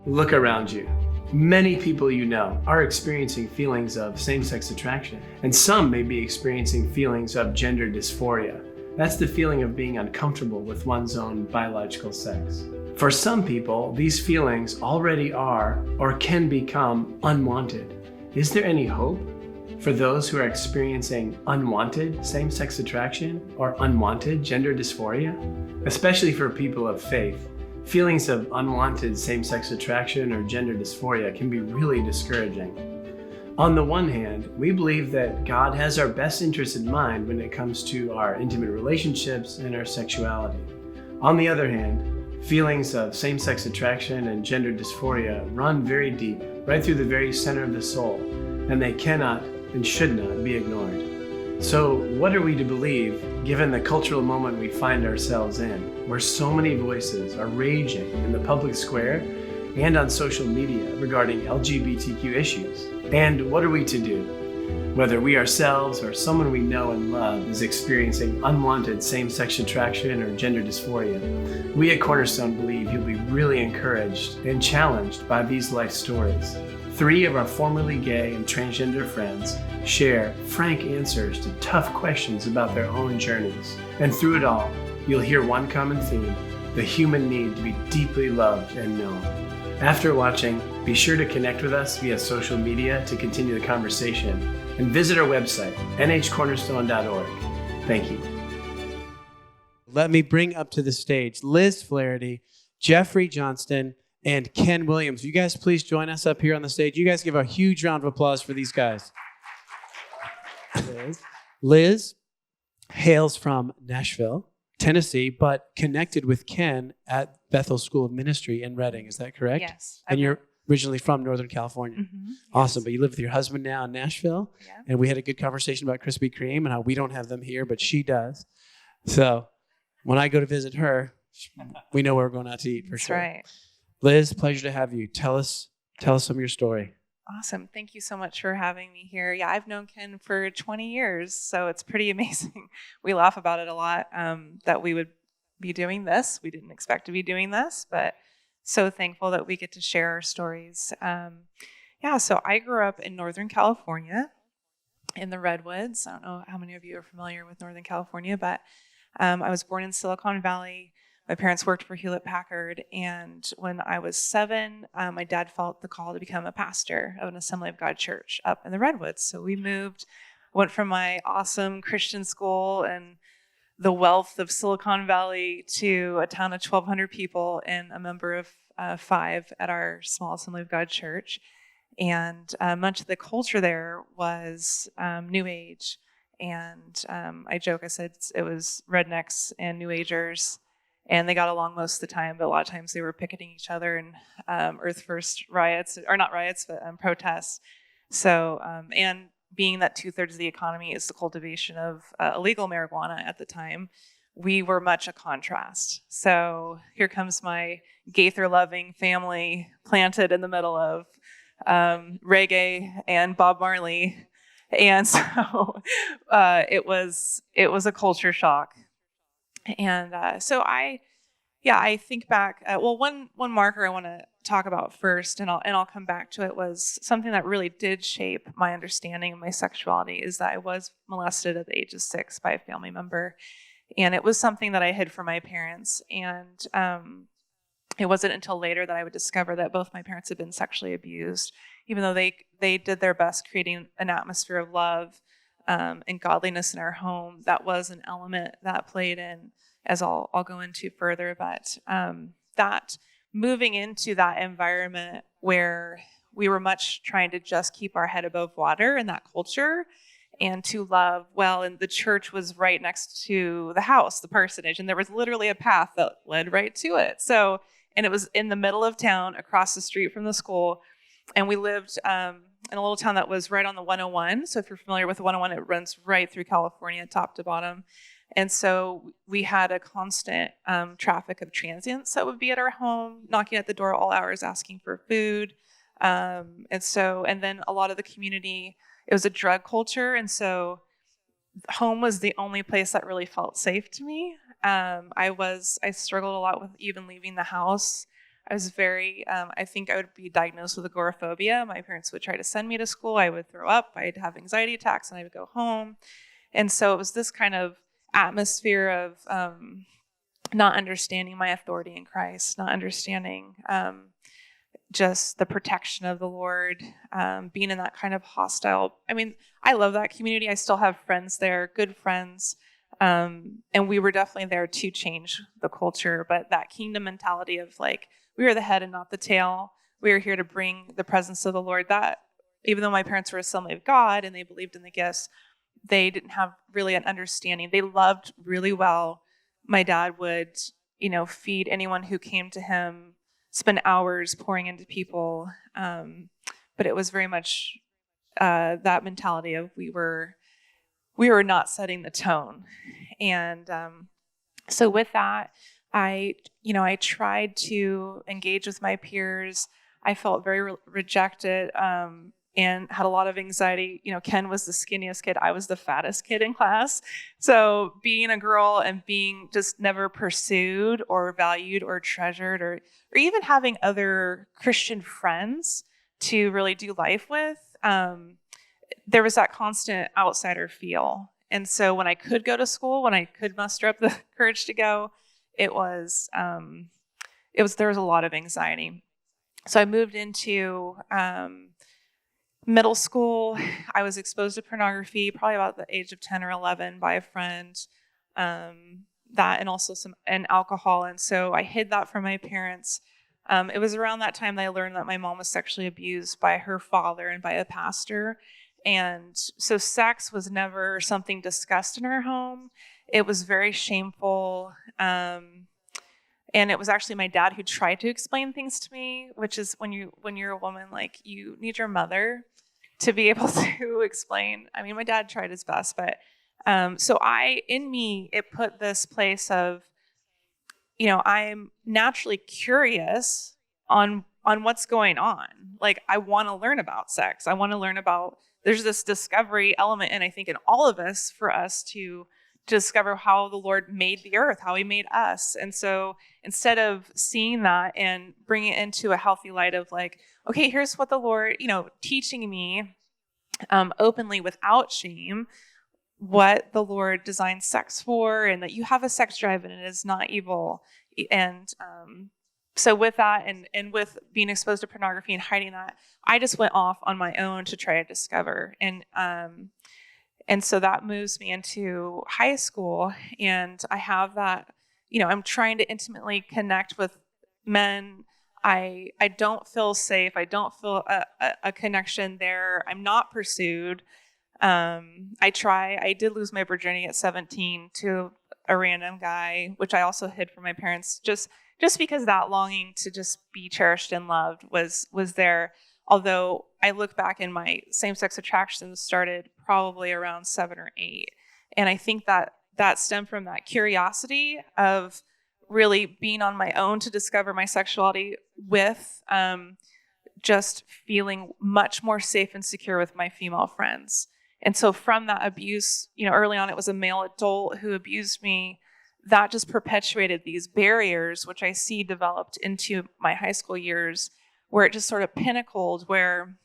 Look around you. Many people you know are experiencing feelings of same-sex attraction, and some may be experiencing feelings of gender dysphoria. That's the feeling of being uncomfortable with one's own biological sex. For some people, these feelings already are or can become unwanted. Is there any hope for those who are experiencing unwanted same-sex attraction or unwanted gender dysphoria? Especially for people of faith, feelings of unwanted same-sex attraction or gender dysphoria can be really discouraging. On the one hand, we believe that God has our best interests in mind when it comes to our intimate relationships and our sexuality. On the other hand, feelings of same-sex attraction and gender dysphoria run very deep, right through the very center of the soul, and they cannot and should not be ignored. So what are we to believe given the cultural moment we find ourselves in, where so many voices are raging in the public square and on social media regarding LGBTQ issues? And what are we to do? Whether we ourselves or someone we know and love is experiencing unwanted same-sex attraction or gender dysphoria, we at Cornerstone believe you'll be really encouraged and challenged by these life stories. 3 of our formerly gay and transgender friends share frank answers to tough questions about their own journeys. And through it all, you'll hear one common theme: the human need to be deeply loved and known. After watching, be sure to connect with us via social media to continue the conversation, and visit our website, nhcornerstone.org. Thank you. Let me bring up to the stage Liz Flaherty, Jeffrey Johnston, and Ken Williams. You guys please join us up here on the stage. You guys give a huge round of applause for these guys. Liz hails from Nashville, Tennessee, but connected with Ken at Bethel School of Ministry in Redding. Is that correct? Yes. And you're originally from Northern California. Mm-hmm. Awesome. Yes. But you live with your husband now in Nashville. Yeah. And we had a good conversation about Krispy Kreme and how we don't have them here, but she does. So when I go to visit her, we know where we're going out to eat for That's sure. right. Liz, pleasure to have you. Tell us some of your story. Awesome. Thank you so much for having me here. Yeah, I've known Ken for 20 years, so it's pretty amazing. We laugh about it a lot, that we would be doing this. We didn't expect to be doing this, but so thankful that we get to share our stories. So I grew up in Northern California in the Redwoods. I don't know how many of you are familiar with Northern California, but I was born in Silicon Valley. My parents worked for Hewlett-Packard, and when I was 7, my dad felt the call to become a pastor of an Assembly of God church up in the Redwoods. So we moved, went from my awesome Christian school and the wealth of Silicon Valley to a town of 1,200 people and a member of 5 at our small Assembly of God church. And much of the culture there was New Age. And I joke, I said it was rednecks and New Agers. And they got along most of the time, but a lot of times they were picketing each other in Earth First riots, or not riots, but protests. So, and being that 2/3 of the economy is the cultivation of illegal marijuana at the time, we were much a contrast. So here comes my Gaither-loving family planted in the middle of reggae and Bob Marley. And so it was a culture shock. And so I think back. One marker I want to talk about first, and I'll come back to it, was something that really did shape my understanding of my sexuality. Is that I was molested at the age of 6 by a family member, and it was something that I hid from my parents. And it wasn't until later that I would discover that both my parents had been sexually abused, even though they did their best creating an atmosphere of love and godliness in our home. That was an element that played in, as I'll go into further. But that moving into that environment where we were much trying to just keep our head above water in that culture and to love well, and the church was right next to the house, the parsonage, and there was literally a path that led right to it. So, and it was in the middle of town, across the street from the school, and we lived in a little town that was right on the 101. So if you're familiar with the 101, it runs right through California, top to bottom. And so we had a constant traffic of transients that would be at our home, knocking at the door all hours, asking for food. And then a lot of the community, it was a drug culture. And so home was the only place that really felt safe to me. I struggled a lot with even leaving the house. I was very, I think I would be diagnosed with agoraphobia. My parents would try to send me to school. I would throw up. I'd have anxiety attacks, and I would go home. And so it was this kind of atmosphere of not understanding my authority in Christ, not understanding just the protection of the Lord, being in that kind of hostile. I mean, I love that community. I still have friends there, good friends. And we were definitely there to change the culture. But that kingdom mentality of like, we are the head and not the tail. We are here to bring the presence of the Lord. That even though my parents were Assembly of God and they believed in the gifts, they didn't have really an understanding. They loved really well. My dad would, feed anyone who came to him, spend hours pouring into people. But it was very much that mentality of we were not setting the tone. And so with that, I tried to engage with my peers. I felt very rejected and had a lot of anxiety. Ken was the skinniest kid. I was the fattest kid in class. So being a girl and being just never pursued or valued or treasured or even having other Christian friends to really do life with, there was that constant outsider feel. And so when I could go to school, when I could muster up the courage to go, there was a lot of anxiety. So I moved into middle school. I was exposed to pornography probably about the age of 10 or 11 by a friend, that and also and alcohol. And so I hid that from my parents. It was around that time that I learned that my mom was sexually abused by her father and by a pastor. And so sex was never something discussed in our home. It was very shameful. And it was actually my dad who tried to explain things to me, which is when you're a woman, like you need your mother to be able to explain. I mean, my dad tried his best, but so it put this place of, I'm naturally curious on what's going on. Like I want to learn about sex. I want to learn about, there's this discovery element, and I think in all of us, for us to discover how the Lord made the earth, how he made us. And so instead of seeing that and bringing it into a healthy light of like, okay, here's what the Lord, teaching me openly without shame, what the Lord designed sex for, and that you have a sex drive and it is not evil. And so with that and with being exposed to pornography and hiding that, I just went off on my own to try to discover. And so that moves me into high school, and I have that, I'm trying to intimately connect with men. I don't feel safe. I don't feel a connection there. I'm not pursued. I did lose my virginity at 17 to a random guy, which I also hid from my parents, just because that longing to just be cherished and loved was there. Although I look back and my same-sex attractions started probably around 7 or 8. And I think that stemmed from that curiosity of really being on my own to discover my sexuality with just feeling much more safe and secure with my female friends. And so from that abuse, early on it was a male adult who abused me. That just perpetuated these barriers, which I see developed into my high school years, where it just sort of pinnacled, where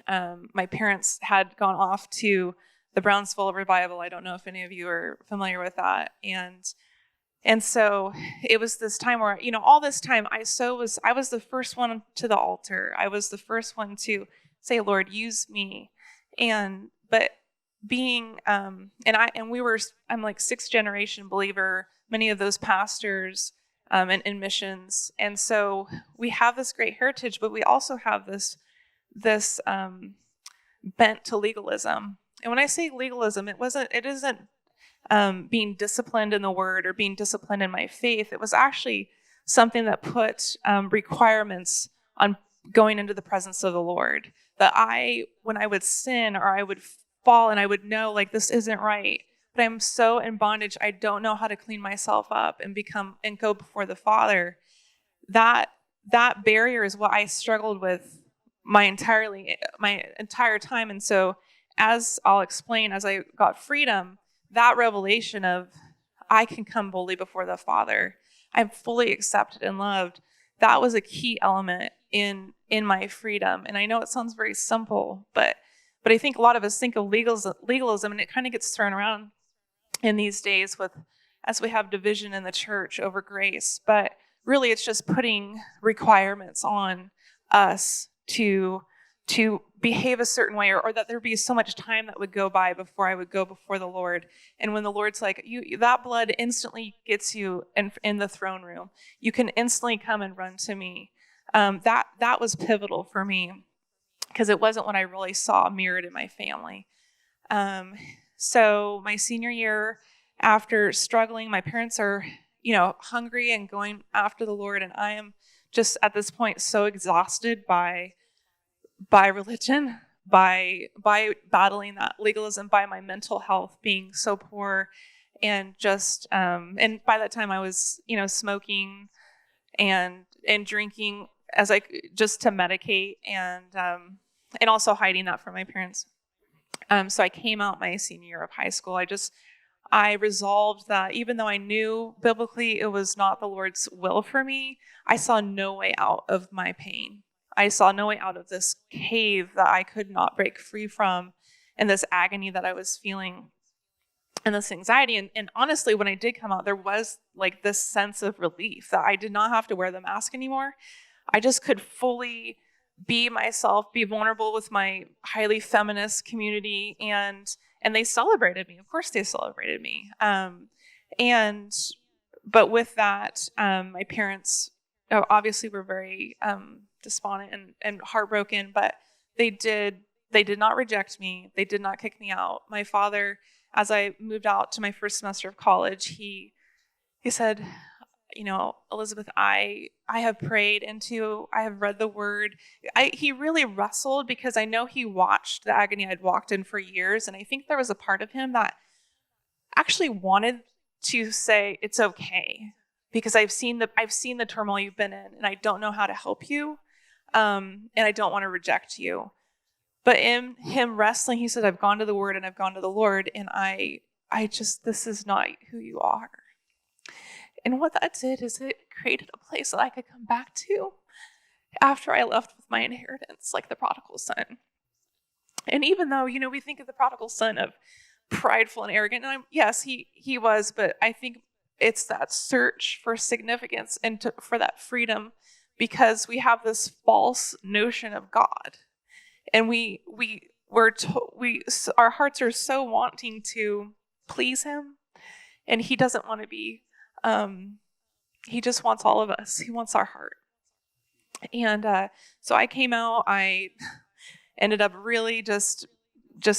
my parents had gone off to the Brownsville revival. I don't know if any of you are familiar with that. And so it was this time where, all this time I was the first one to the altar. I was the first one to say, Lord, use me. But being, I'm like 6th generation believer, many of those pastors, and in missions. And so we have this great heritage, but we also have this bent to legalism. And when I say legalism, it isn't being disciplined in the word or being disciplined in my faith. It was actually something that put requirements on going into the presence of the Lord. That when I would sin or I would fall and I would know like this isn't right, but I'm so in bondage, I don't know how to clean myself up and go before the Father. That barrier is what I struggled with my entire time. And so, as I'll explain, as I got freedom, that revelation of I can come boldly before the Father, I'm fully accepted and loved, that was a key element in my freedom. And I know it sounds very simple, but I think a lot of us think of legalism, and it kind of gets thrown around in these days as we have division in the church over grace. But really, it's just putting requirements on us to behave a certain way, or that there'd be so much time that would go by before I would go before the Lord. And when the Lord's like, that blood instantly gets you in the throne room. You can instantly come and run to me. That was pivotal for me, because it wasn't what I really saw mirrored in my family. So my senior year, after struggling, my parents are, hungry and going after the Lord, and I am just at this point so exhausted by religion, by battling that legalism, by my mental health being so poor, and just and by that time I was smoking and drinking just to medicate, and also hiding that from my parents. So I came out my senior year of high school. I resolved that even though I knew biblically it was not the Lord's will for me, I saw no way out of my pain. I saw no way out of this cave that I could not break free from, and this agony that I was feeling, and this anxiety. And honestly, when I did come out, there was like this sense of relief that I did not have to wear the mask anymore. I just could fully be myself, be vulnerable with my highly feminist community, and they celebrated me. Of course, they celebrated me. But with that, my parents obviously were very despondent and heartbroken, but they did not reject me. They did not kick me out. My father, as I moved out to my first semester of college, he said, Elizabeth, I have prayed I have read the word. He really wrestled, because I know he watched the agony I'd walked in for years. And I think there was a part of him that actually wanted to say, it's okay, because I've seen the turmoil you've been in, and I don't know how to help you. And I don't want to reject you. But in him wrestling, he said, I've gone to the word and I've gone to the Lord, and this is not who you are. And what that did is it created a place that I could come back to after I left with my inheritance, like the prodigal son. And even though, we think of the prodigal son of prideful and arrogant, and yes, he was, but I think it's that search for significance and for that freedom, because we have this false notion of God, and our hearts are so wanting to please him, and he doesn't want to be. He just wants all of us. He wants our heart. And so I came out. I ended up really just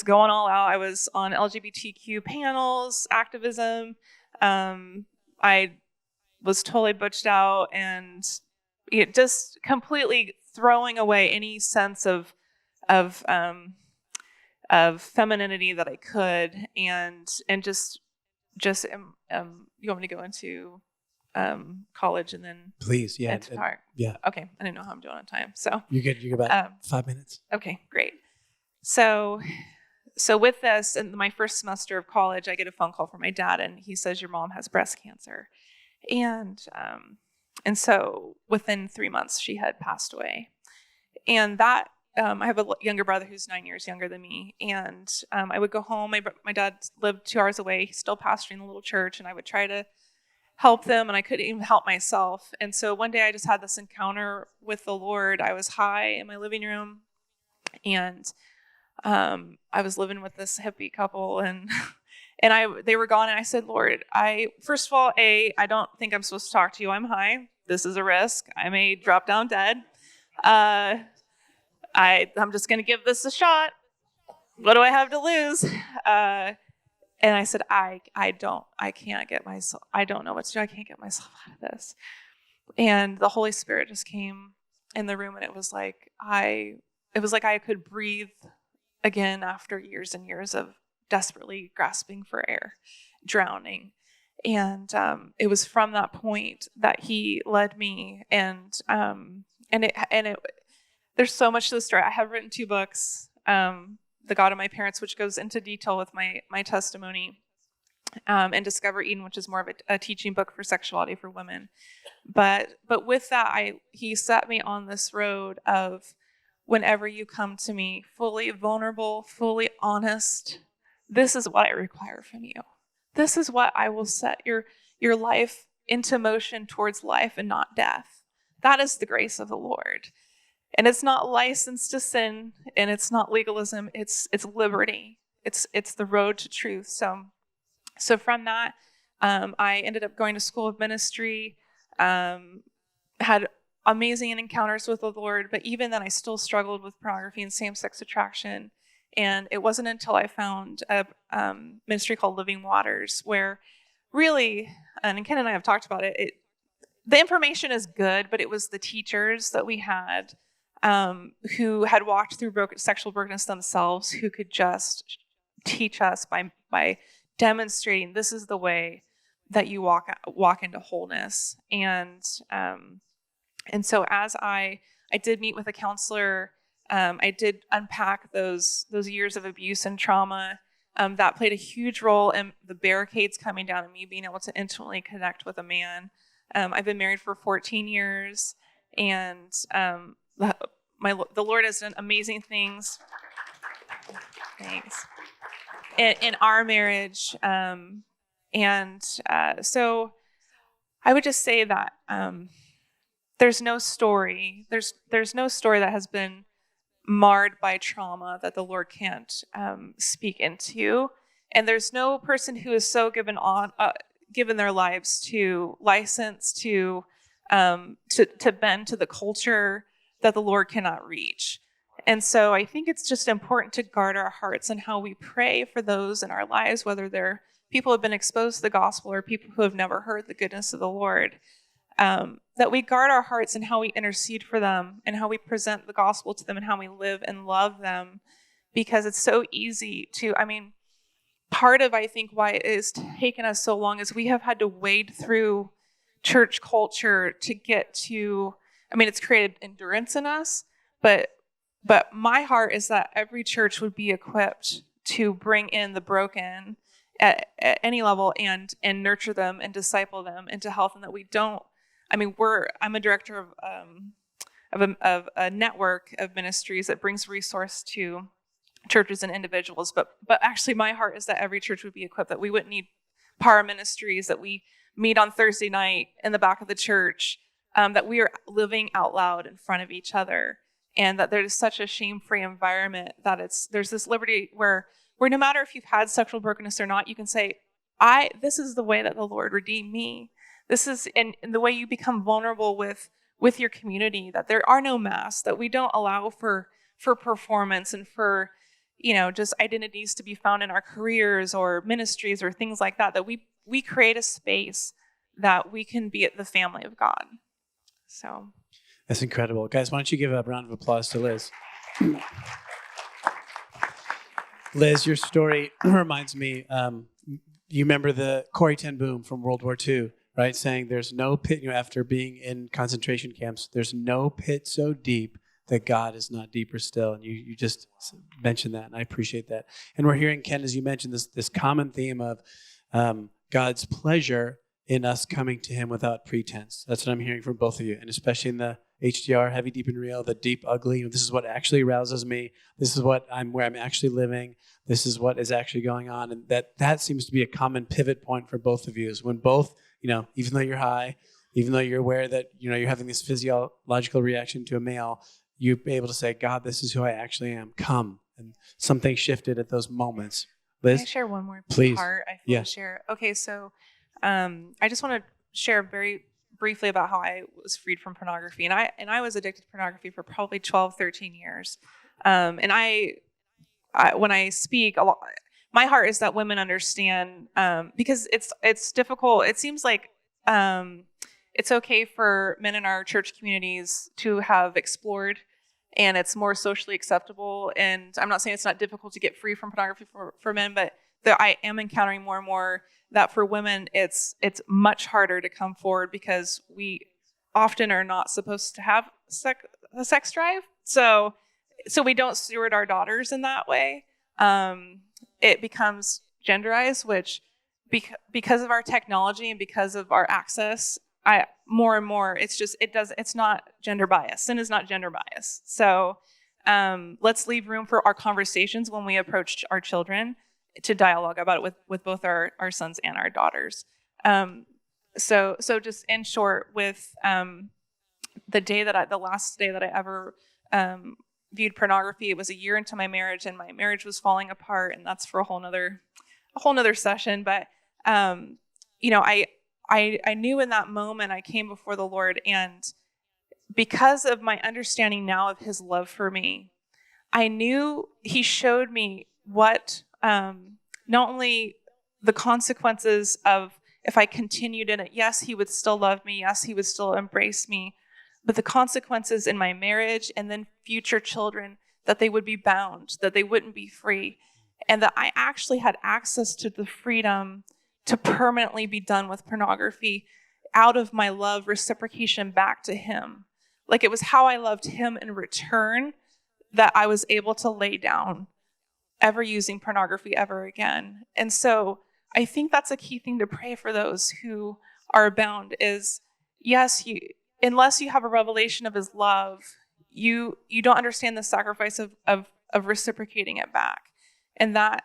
going all out. I was on LGBTQ panels, activism. I was totally butched out, and it just completely throwing away any sense of femininity that I could, and just you want me to go into college and then please, yeah, yeah. Okay, I didn't know how I'm doing on time, so you're good. You're about 5 minutes. Okay, great. So with this, in my first semester of college, I get a phone call from my dad, and he says, your mom has breast cancer, and so within 3 months she had passed away. And that I have a younger brother who's 9 years younger than me, and I would go home. My dad lived 2 hours away. He's still pastoring the little church, and I would try to help them, and I couldn't even help myself. And so one day I just had this encounter with the Lord. I was high in my living room, and I was living with this hippie couple, and they were gone, and I said, Lord, first of all, I don't think I'm supposed to talk to you. I'm high. This is a risk. I may drop down dead. I'm just going to give this a shot. What do I have to lose? And I said, I can't get myself, I don't know what to do. I can't get myself out of this. And the Holy Spirit just came in the room, and it was like I could breathe again after years and years of desperately grasping for air, drowning. And it was from that point that he led me, and there's so much to the story. I have written 2 books, The God of My Parents, which goes into detail with my testimony. and Discover Eden, which is more of a teaching book for sexuality for women. But with that, he set me on this road of, whenever you come to me fully vulnerable, fully honest, this is what I require from you. This is what I will set your life into motion towards life and not death. That is the grace of the Lord. And it's not license to sin, and it's not legalism. It's liberty. It's the road to truth. So from that, I ended up going to school of ministry, had amazing encounters with the Lord, but even then I still struggled with pornography and same-sex attraction. And it wasn't until I found a ministry called Living Waters, where really, and Ken and I have talked about it, the information is good, but it was the teachers that we had who had walked through sexual brokenness themselves, who could just teach us by demonstrating this is the way that you walk into wholeness. And so as I did meet with a counselor, I did unpack those years of abuse and trauma. That played a huge role in the barricades coming down and me being able to intimately connect with a man. I've been married for 14 years, and the Lord has done amazing things. Thanks. In our marriage. So I would just say that there's no story that has been marred by trauma that the Lord can't speak into. And there's no person who is so given their lives to license to bend to the culture that the Lord cannot reach. And so I think it's just important to guard our hearts and how we pray for those in our lives, whether they're people who have been exposed to the gospel or people who have never heard the goodness of the Lord, that we guard our hearts and how we intercede for them and how we present the gospel to them and how we live and love them, because it's so easy part of, I think, why it has taken us so long is we have had to wade through church culture to get to, it's created endurance in us, but my heart is that every church would be equipped to bring in the broken at any level and nurture them and disciple them into health, and that we don't. I'm a director of a network of ministries that brings resource to churches and individuals. But actually, my heart is that every church would be equipped, that we wouldn't need power ministries, that we meet on Thursday night in the back of the church, that we are living out loud in front of each other, and that there's such a shame-free environment that there's this liberty where no matter if you've had sexual brokenness or not, you can say, this is the way that the Lord redeemed me. This is in the way you become vulnerable with your community, that there are no masks, that we don't allow for performance and for, just identities to be found in our careers or ministries or things like that, that we create a space that we can be at the family of God. So that's incredible. Guys, why don't you give a round of applause to Liz? Liz, your story reminds me, you remember the Corrie ten Boom from World War II, right? Saying there's no pit, after being in concentration camps, there's no pit so deep that God is not deeper still. And you just mentioned that, and I appreciate that. And we're hearing, Ken, as you mentioned, this common theme of God's pleasure in us coming to him without pretense. That's what I'm hearing from both of you, and especially in the HDR, heavy, deep, and real, the deep, ugly. This is what actually arouses me. This is where I'm actually living. This is what is actually going on. And that seems to be a common pivot point for both of you, is when both, even though you're high, even though you're aware that, you're having this physiological reaction to a male, you're able to say, God, this is who I actually am. Come. And something shifted at those moments. Liz? Can I share one more Please. part I feel to share? Okay, so I just want to share very briefly about how I was freed from pornography. And I was addicted to pornography for probably 12, 13 years. And I when I speak, my heart is that women understand, because it's difficult. It seems like it's okay for men in our church communities to have explored, and it's more socially acceptable. And I'm not saying it's not difficult to get free from pornography for men, but I am encountering more and more that for women, it's much harder to come forward because we often are not supposed to have a sex drive. So we don't steward our daughters in that way. It becomes genderized, which because of our technology and because of our access, more and more, it's not gender bias. Sin is not gender bias. So let's leave room for our conversations when we approach our children to dialogue about it with both our sons and our daughters. So just in short, with the last day that I ever viewed pornography, it was a year into my marriage, and my marriage was falling apart, and that's for a whole nother session. But I knew in that moment I came before the Lord, and because of my understanding now of His love for me, I knew He showed me what not only the consequences of if I continued in it. Yes, He would still love me. Yes, He would still embrace me. But the consequences in my marriage and then future children, that they would be bound, that they wouldn't be free, and that I actually had access to the freedom to permanently be done with pornography out of my love reciprocation back to Him. Like, it was how I loved Him in return that I was able to lay down ever using pornography ever again. And so I think that's a key thing to pray for those who are bound is, yes, unless you have a revelation of His love, you don't understand the sacrifice of reciprocating it back. And that,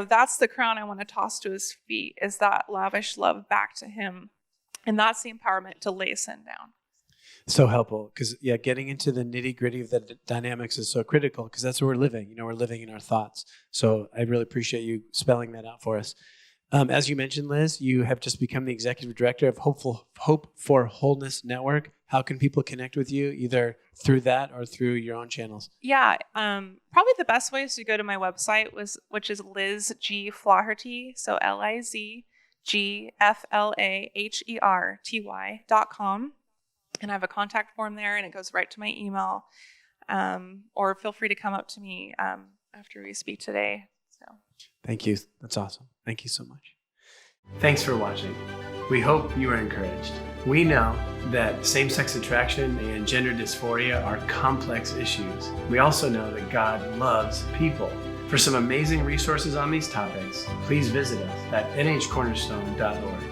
that's the crown I want to toss to His feet, is that lavish love back to Him. And that's the empowerment to lay sin down. So helpful, because getting into the nitty gritty of the dynamics is so critical, because that's where we're living. We're living in our thoughts. So I really appreciate you spelling that out for us. As you mentioned, Liz, you have just become the executive director of Hope for Wholeness Network. How can people connect with you, either through that or through your own channels? Yeah, probably the best way is to go to my website, which is Liz G. Flaherty, so LizGFlaherty.com. And I have a contact form there, and it goes right to my email. Or feel free to come up to me after we speak today. So, thank you. That's awesome. Thank you so much. Thanks for watching. We hope you are encouraged. We know that same-sex attraction and gender dysphoria are complex issues. We also know that God loves people. For some amazing resources on these topics, please visit us at nhcornerstone.org.